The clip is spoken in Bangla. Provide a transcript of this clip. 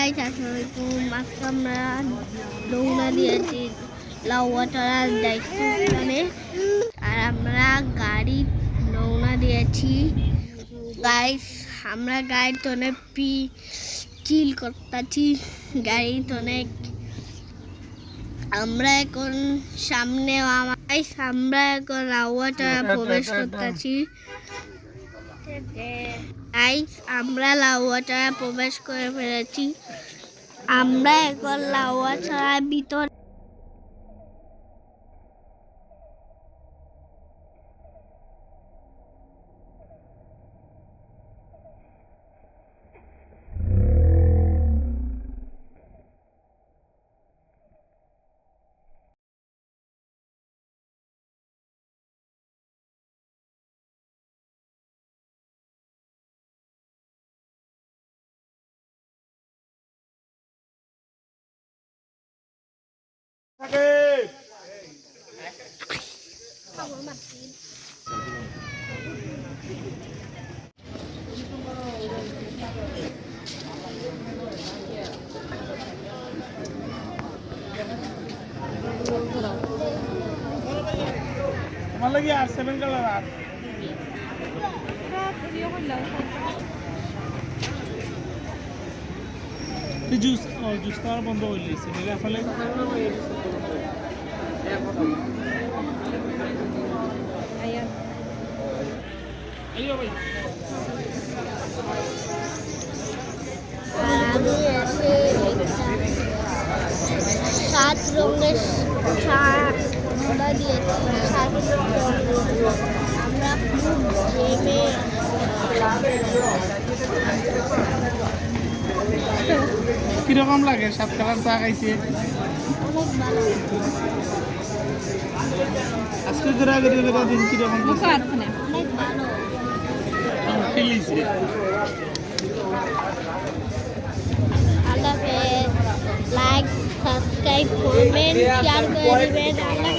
গাইস, আসসালামাইকুম। আজকে আমরা রওনা দিয়েছি লাউয়াটার দায়িত্বস্থানে, আর আমরা গাড়ি রওনা দিয়েছি গাইস। আমরা গাড়িতে অনেক চিল করতেছি গাড়িতে অনেক। আমরা এখন সামনে আমরা এখন লাউয়াটারা প্রবেশ করতেছি গাইস। আমরা লাউয়াটারা প্রবেশ করে ফেলেছি। আমরা এখন লাউয়াটারার ভিতর lagi R7 কালার আর জুস তার বন্ধ হয়ে গেছে মেলা ফলে আইও ভাই আমি এসে সাত রঙের অর্ডার দিয়েছি। আমরা খুব জেমে কিরকম লাগে 7 কালার চা খাইছে? অনেক ভালো। আজকে ঘোরাঘুরি করে দিন কিরকম অনেক ভালো। ফিলিছে আল্লাহ হাফেজ। লাইক সাবস্ক্রাইব করবেন, শেয়ার করে দিবেন। আল্লাহ